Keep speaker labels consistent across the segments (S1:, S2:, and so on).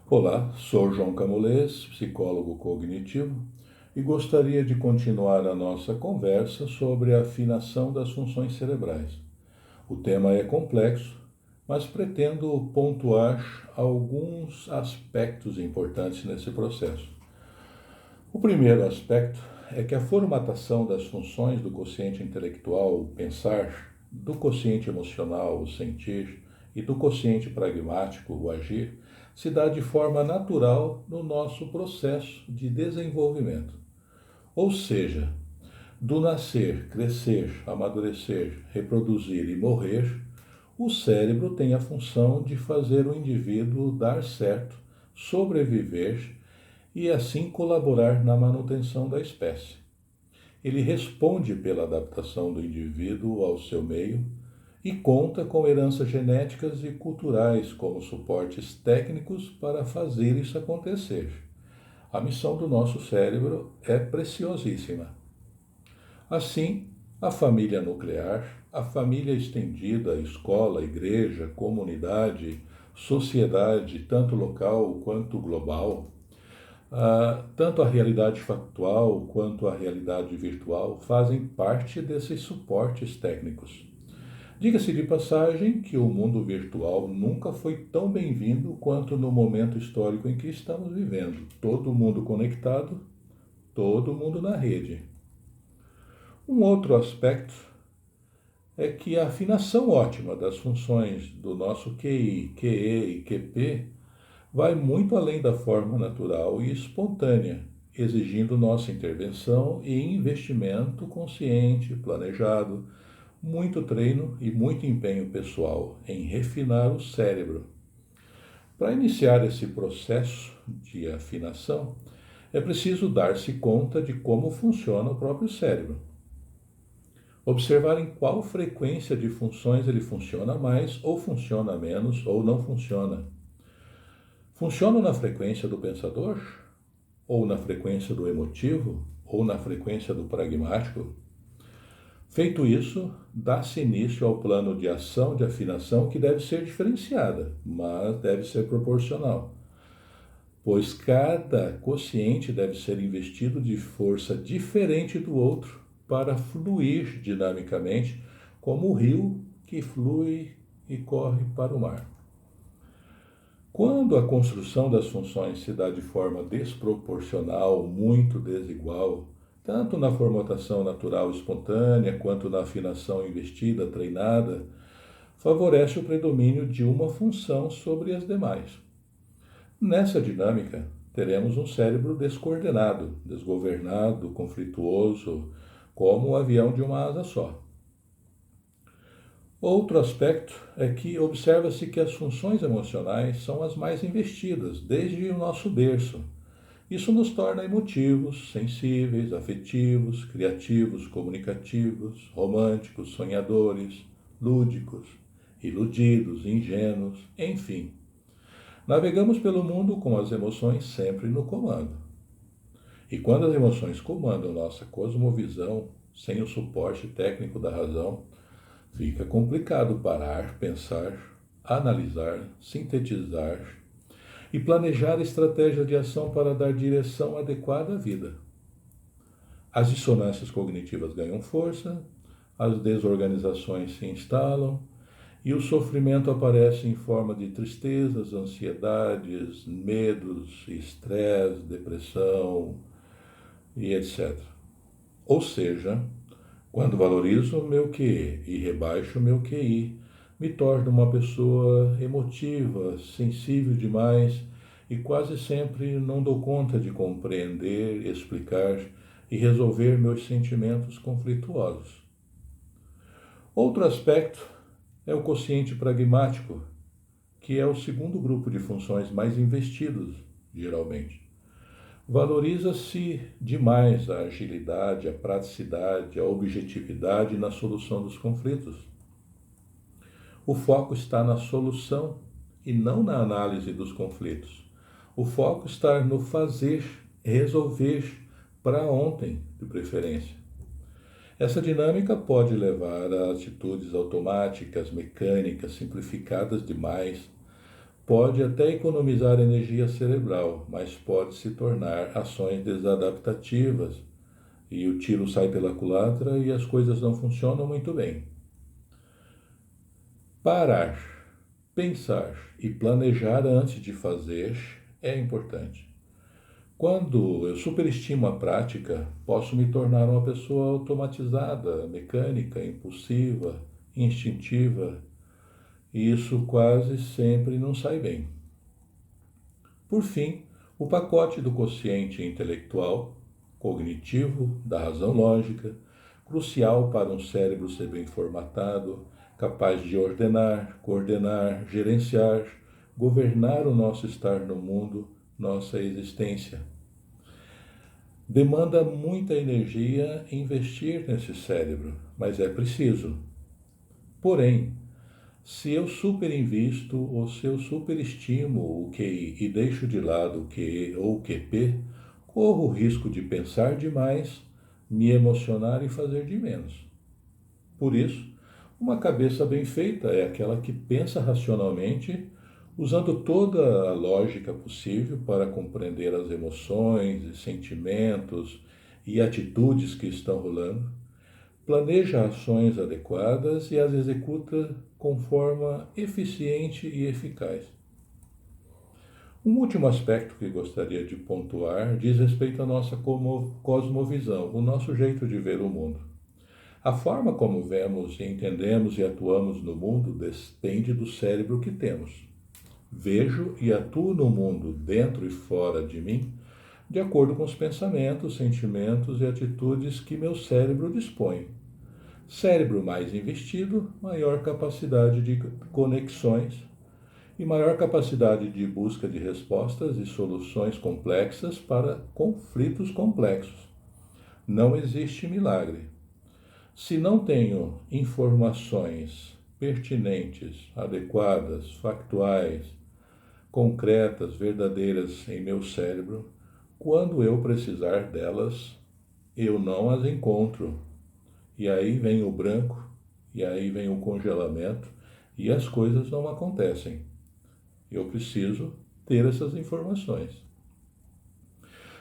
S1: Olá, sou João Camolês, psicólogo cognitivo, e gostaria de continuar a nossa conversa sobre a afinação das funções cerebrais. O tema é complexo, mas pretendo pontuar alguns aspectos importantes nesse processo. O primeiro aspecto é que a formatação das funções do quociente intelectual, o pensar, do quociente emocional, o sentir, e do quociente pragmático, o agir, se dá de forma natural no nosso processo de desenvolvimento. Ou seja, do nascer, crescer, amadurecer, reproduzir e morrer, o cérebro tem a função de fazer o indivíduo dar certo, sobreviver e assim colaborar na manutenção da espécie. Ele responde pela adaptação do indivíduo ao seu meio e conta com heranças genéticas e culturais como suportes técnicos para fazer isso acontecer. A missão do nosso cérebro é preciosíssima. Assim, a família nuclear, a família estendida, escola, igreja, comunidade, sociedade, tanto local quanto global, tanto a realidade factual quanto a realidade virtual fazem parte desses suportes técnicos. Diga-se de passagem que o mundo virtual nunca foi tão bem-vindo quanto no momento histórico em que estamos vivendo. Todo mundo conectado, todo mundo na rede. Um outro aspecto é que a afinação ótima das funções do nosso QI, QE e QP vai muito além da forma natural e espontânea, exigindo nossa intervenção e investimento consciente, planejado, muito treino e muito empenho pessoal em refinar o cérebro. Para iniciar esse processo de afinação, é preciso dar-se conta de como funciona o próprio cérebro. Observar em qual frequência de funções ele funciona mais, ou funciona menos, ou não funciona. Funciona na frequência do pensador? Ou na frequência do emotivo? Ou na frequência do pragmático? Feito isso, dá-se início ao plano de ação de afinação que deve ser diferenciada, mas deve ser proporcional, pois cada quociente deve ser investido de força diferente do outro para fluir dinamicamente, como o rio que flui e corre para o mar. Quando a construção das funções se dá de forma desproporcional, muito desigual, tanto na formatação natural espontânea quanto na afinação investida, treinada, favorece o predomínio de uma função sobre as demais. Nessa dinâmica, teremos um cérebro descoordenado, desgovernado, conflituoso, como o avião de uma asa só. Outro aspecto é que observa-se que as funções emocionais são as mais investidas desde o nosso berço. Isso nos torna emotivos, sensíveis, afetivos, criativos, comunicativos, românticos, sonhadores, lúdicos, iludidos, ingênuos, enfim. Navegamos pelo mundo com as emoções sempre no comando. E quando as emoções comandam nossa cosmovisão, sem o suporte técnico da razão, fica complicado parar, pensar, analisar, sintetizar e planejar estratégias de ação para dar direção adequada à vida. As dissonâncias cognitivas ganham força, as desorganizações se instalam e o sofrimento aparece em forma de tristezas, ansiedades, medos, estresse, depressão e etc. Ou seja, quando valorizo o meu QE e rebaixo o meu QI, me torno uma pessoa emotiva, sensível demais e quase sempre não dou conta de compreender, explicar e resolver meus sentimentos conflituosos. Outro aspecto é o quociente pragmático, que é o segundo grupo de funções mais investidos, geralmente. Valoriza-se demais a agilidade, a praticidade, a objetividade na solução dos conflitos. O foco está na solução e não na análise dos conflitos. O foco está no fazer, resolver para ontem, de preferência. Essa dinâmica pode levar a atitudes automáticas, mecânicas, simplificadas demais, Pode até economizar energia cerebral, mas pode se tornar ações desadaptativas e o tiro sai pela culatra e as coisas não funcionam muito bem. Parar, pensar e planejar antes de fazer é importante. Quando eu superestimo a prática, posso me tornar uma pessoa automatizada, mecânica, impulsiva, instintiva, e isso quase sempre não sai bem. Por fim, o pacote do quociente intelectual, cognitivo, da razão lógica, crucial para um cérebro ser bem formatado, capaz de ordenar, coordenar, gerenciar, governar o nosso estar no mundo, nossa existência. Demanda muita energia investir nesse cérebro, mas é preciso. Porém, se eu superinvisto ou se eu superestimo o QI e deixo de lado o QE ou o QP, corro o risco de pensar demais, me emocionar e fazer de menos. Por isso, uma cabeça bem feita é aquela que pensa racionalmente, usando toda a lógica possível para compreender as emoções e sentimentos e atitudes que estão rolando, planeja ações adequadas e as executa com forma eficiente e eficaz. Um último aspecto que gostaria de pontuar diz respeito à nossa cosmovisão, o nosso jeito de ver o mundo. A forma como vemos, entendemos e atuamos no mundo depende do cérebro que temos. Vejo e atuo no mundo dentro e fora de mim de acordo com os pensamentos, sentimentos e atitudes que meu cérebro dispõe. Cérebro mais investido, maior capacidade de conexões e maior capacidade de busca de respostas e soluções complexas para conflitos complexos. Não existe milagre. Se não tenho informações pertinentes, adequadas, factuais, concretas, verdadeiras em meu cérebro, quando eu precisar delas, eu não as encontro. E aí vem o branco, e aí vem o congelamento, e as coisas não acontecem. Eu preciso ter essas informações.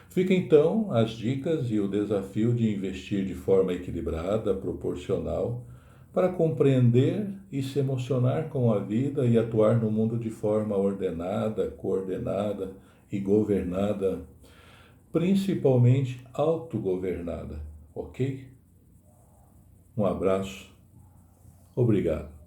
S1: Fica então as dicas e o desafio de investir de forma equilibrada, proporcional, para compreender e se emocionar com a vida e atuar no mundo de forma ordenada, coordenada e governada, principalmente autogovernada, ok? Um abraço, obrigado.